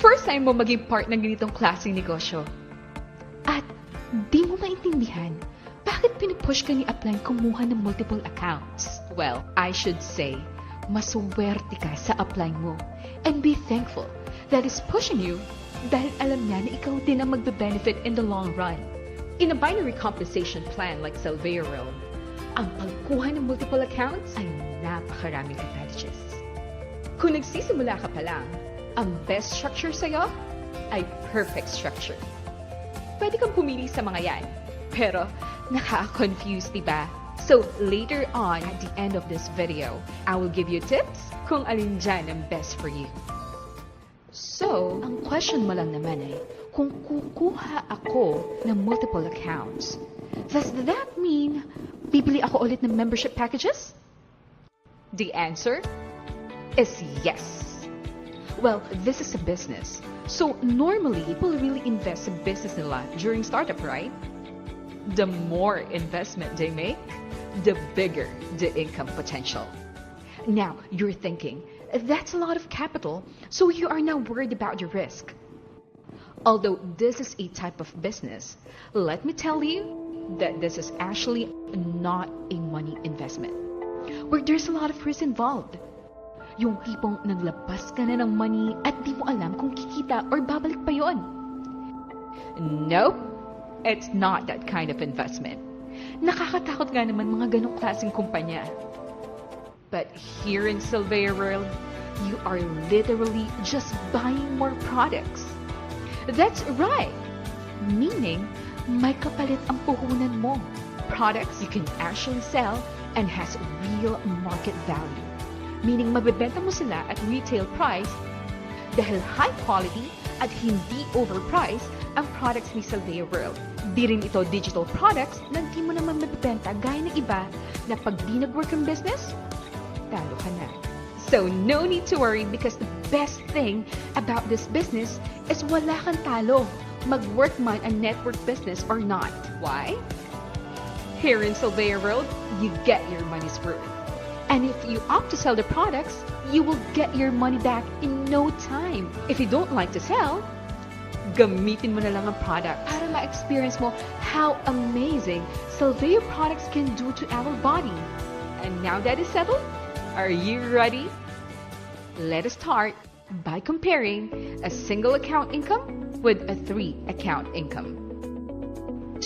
First time mo maging part ng ganitong klaseng negosyo. At di mo maintindihan, bakit pinupush ka ni upline kumuha ng multiple accounts? Well, I should say, maswerte ka sa upline mo. And be thankful that is pushing you dahil alam niya na ikaw din ang magbe-benefit in the long run. In a binary compensation plan like SalveoWorld, ang pagkuha ng multiple accounts ay napakaraming advantages. Kung nagsisimula ka pa lang, ang best structure sa'yo ay perfect structure. Pwede kang pumili sa mga yan, pero nakaka-confuse, diba? So later on, at the end of this video, I will give you tips kung alin dyan ang best for you. So, ang question mo lang naman ay, kung kukuha ako ng multiple accounts, does that mean bibili ako ulit ng membership packages? The answer is yes. Well, this is a business. So normally, people really invest in business nila during startup, right? The more investment they make, the bigger the income potential. Now, you're thinking, that's a lot of capital, so you are now worried about your risk. Although this is a type of business, let me tell you that this is actually not a money investment, where there's a lot of risk involved. Yung tipong naglabas ka na ng money at di mo alam kung kikita or babalik pa yon. Nope, it's not that kind of investment. Nakakatakot nga naman mga ganong klaseng kumpanya. But here in SalveoWorld, you are literally just buying more products. That's right! Meaning, may kapalit ang puhunan mo. Products you can actually sell and has real market value. Meaning, mabibenta mo sila at retail price dahil high quality at hindi overpriced ang products ni SalveoWorld. Di rin ito digital products na di mo naman mabibenta gaya ng iba na pag di nag-work ang business, talo ka na. So, no need to worry because the best thing about this business is wala kang talo, mag-work man ang network business or not. Why? Here in SalveoWorld, you get your money's worth. And if you opt to sell the products, you will get your money back in no time. If you don't like to sell, gamitin mo na lang ang product para ma-experience mo how amazing Salveo products can do to our body. And now that is settled, are you ready? Let us start by comparing a single account income with a 3-account income.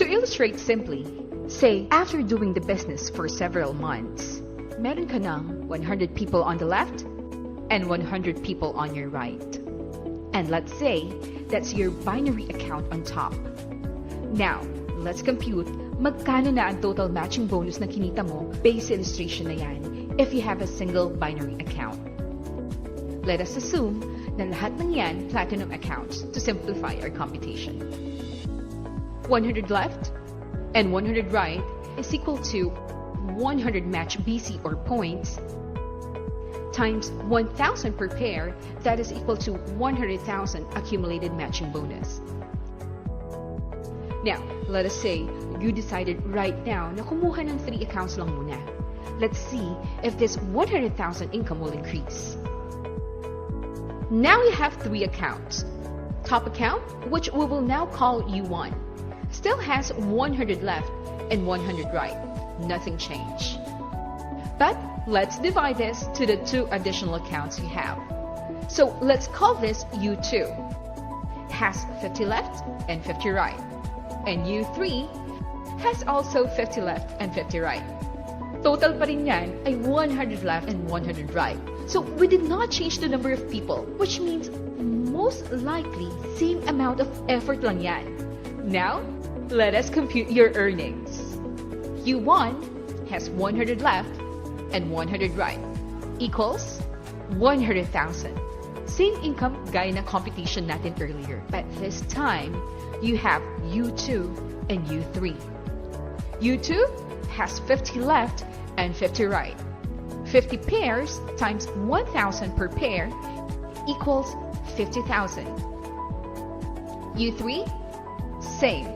To illustrate simply, say after doing the business for several months, meron ka ng 100 people on the left and 100 people on your right. And let's say that's your binary account on top. Now, let's compute magkano na ang total matching bonus na kinita mo base illustration na yan if you have a single binary account. Let us assume na lahat ng yan platinum accounts to simplify our computation. 100 left and 100 right is equal to 100 match BC or points times 1,000 per pair, that is equal to 100,000 accumulated matching bonus. Now, let us say you decided right now na kumuha ng 3 accounts lang muna. Let's see if this 100,000 income will increase. Now you have 3 accounts. Top account, which we will now call U1, still has 100 left and 100 right. Nothing changed. But let's divide this to the 2 additional accounts you have. So let's call this U2. Has 50 left and 50 right. And U3 has also 50 left and 50 right. Total pa rin yan ay 100 left and 100 right. So we did not change the number of people, which means most likely same amount of effort lang yan. Now, let us compute your earnings. U1 has 100 left and 100 right, equals 100,000. Same income gaya ng computation natin earlier, but this time, you have U2 and U3. U2 has 50 left and 50 right. 50 pairs times 1,000 per pair equals 50,000. U3, same,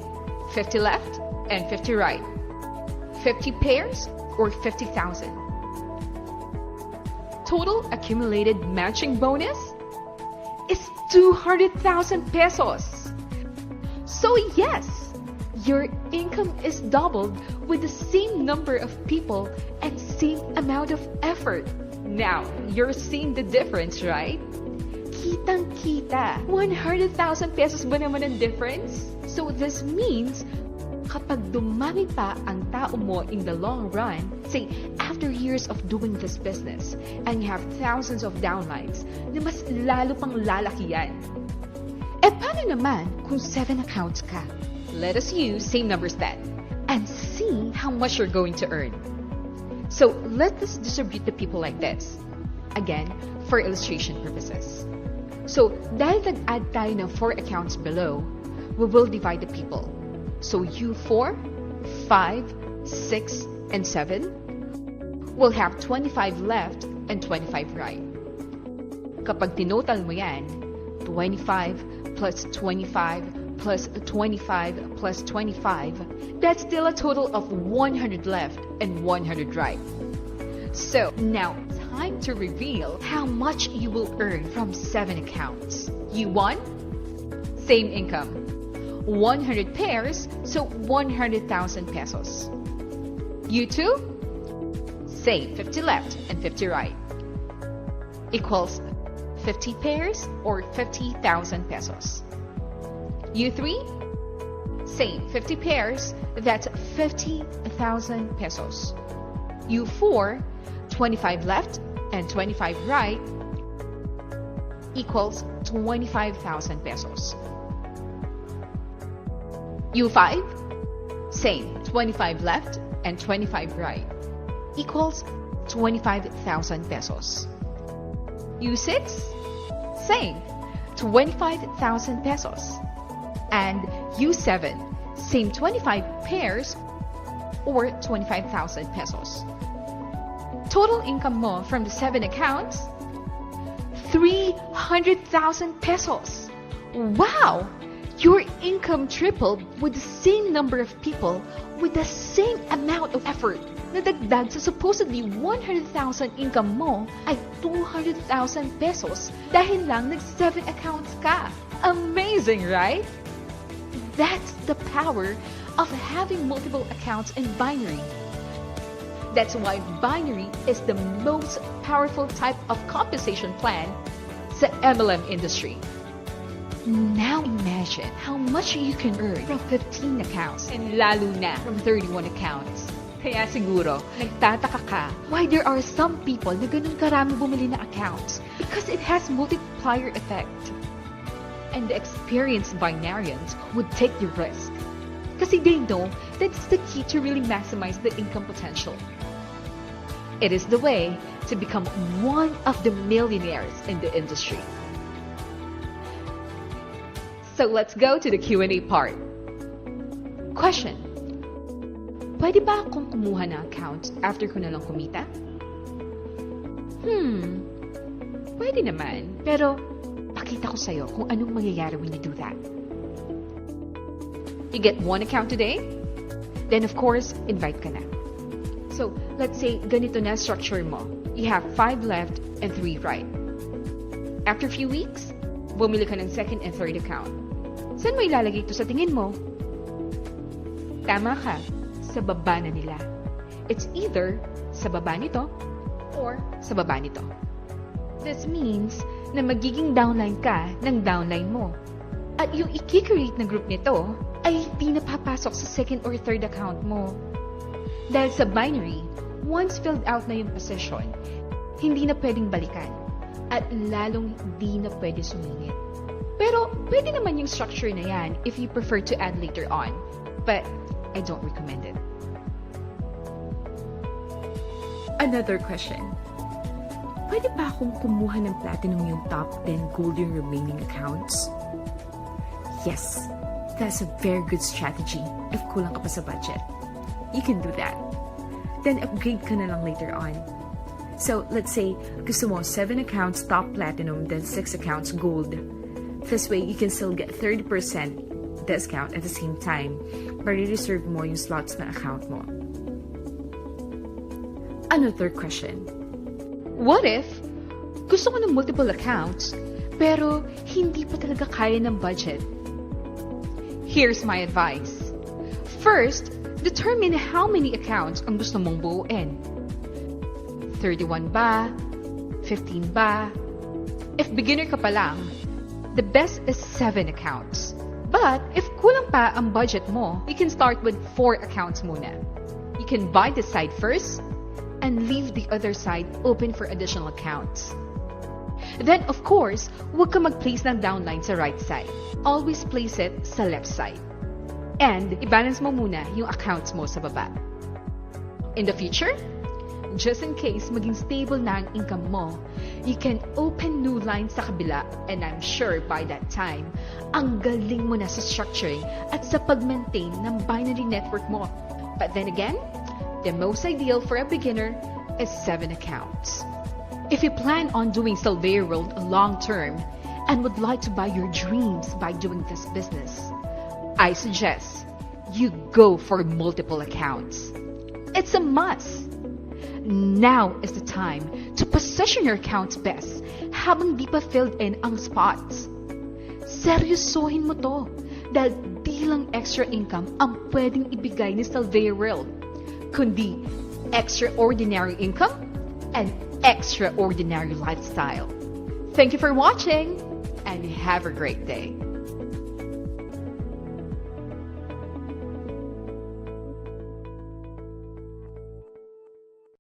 50 left and 50 right. 50 pairs or 50,000. Total accumulated matching bonus is 200,000 pesos. So yes, your income is doubled with the same number of people and same amount of effort. Now, you're seeing the difference, right? Kitang-kita. 100,000 pesos ba naman ang difference? So this means, kapag dumami pa ang tao mo in the long run, say, after years of doing this business, and you have thousands of downlines, na mas lalo pang lalaki yan. Eh, paano naman kung 7 accounts ka? Let us use same numbers then, and see how much you're going to earn. So, let us distribute the people like this. Again, for illustration purposes. So, dahil nag-add tayo ng 4 accounts below, we will divide the people. So, you 4, 5, 6, and 7 will have 25 left and 25 right. Kapag tinotal mo yan, 25 plus 25 plus 25 plus 25, that's still a total of 100 left and 100 right. So, now, time to reveal how much you will earn from 7 accounts. You won? Same income. 100 pairs, so 100,000 pesos. You two? Same, 50 left and 50 right. Equals 50 pairs or 50,000 pesos. You three? Same, 50 pairs, that's 50,000 pesos. You 4, 25 left and 25 right equals 25,000 pesos. You 5, same, 25 left and 25 right equals 25,000 pesos. You 6, same, 25,000 pesos. And U7, same 25 pairs or 25,000 pesos. Total income mo from the 7 accounts, 300,000 pesos. Wow! Your income tripled with the same number of people with the same amount of effort. Nadagdag sa supposedly 100,000 income mo ay 200,000 pesos dahil lang nag-7 accounts ka. Amazing, right? That's the power of having multiple accounts in binary. That's why binary is the most powerful type of compensation plan sa MLM industry. Now imagine how much you can earn from 15 accounts and lalo na from 31 accounts. Kaya siguro, nagtataka ka why there are some people na ganun karami bumili na accounts because it has multiplier effect. And the experienced binarians would take the risk. Kasi they know that's the key to really maximize the income potential. It is the way to become one of the millionaires in the industry. So let's go to the Q&A part. Question. Pwede ba akong kumuha ng account after ko na lang kumita? Pwede naman, pero pakita ko sa'yo kung anong mangyayari when you do that. You get 1 account today, then of course, invite ka na. So, let's say, ganito na structure mo. You have 5 left and 3 right. After a few weeks, bumili ka ng 2nd and 3rd account. Saan mo ilalagay ito sa tingin mo? Tama ka, sa baba na nila. It's either sa baba nito or sa baba nito. This means na magiging downline ka ng downline mo. At yung i-create na group nito ay hindi napapasok sa 2nd or 3rd account mo. Dahil sa binary, once filled out na yung position, hindi na pwedeng balikan at lalong hindi na pwede sumingit. Pero pwede naman yung structure na yan if you prefer to add later on. But I don't recommend it. Another question. Pwede ba akong kumuha ng platinum yung top 10 gold yung remaining accounts? Yes, that's a very good strategy if kulang ka pa sa budget. You can do that. Then upgrade ka na lang later on. So, let's say, gusto mo 7 accounts top platinum, then 6 accounts gold. This way, you can still get 30% discount at the same time para reserve mo yung slots na account mo. Another question. What if gusto ko ng multiple accounts pero hindi pa talaga kaya ng budget? Here's my advice. First, determine how many accounts ang gusto mong buuin. 31 ba? 15 ba? If beginner ka pa lang, the best is 7 accounts. But if kulang pa ang budget mo, you can start with 4 accounts muna. You can buy this side first and leave the other side open for additional accounts. Then, of course, huwag ka mag-place ng downline sa right side. Always place it sa left side. And i-balance mo muna yung accounts mo sa baba. In the future, just in case maging stable na ang income mo, you can open new lines sa kabila, and I'm sure by that time, ang galing mo na sa structuring at sa pag-maintain ng binary network mo. But then again, the most ideal for a beginner is 7 accounts. If you plan on doing SalveoWorld long term and would like to buy your dreams by doing this business, I suggest you go for multiple accounts. It's a must. Now is the time to position your accounts best habang di pa filled in ang spots. Seryosohin mo to dahil di lang extra income ang pwedeng ibigay ni SalveoWorld, kundi extraordinary income and extraordinary lifestyle. Thank you for watching and have a great day.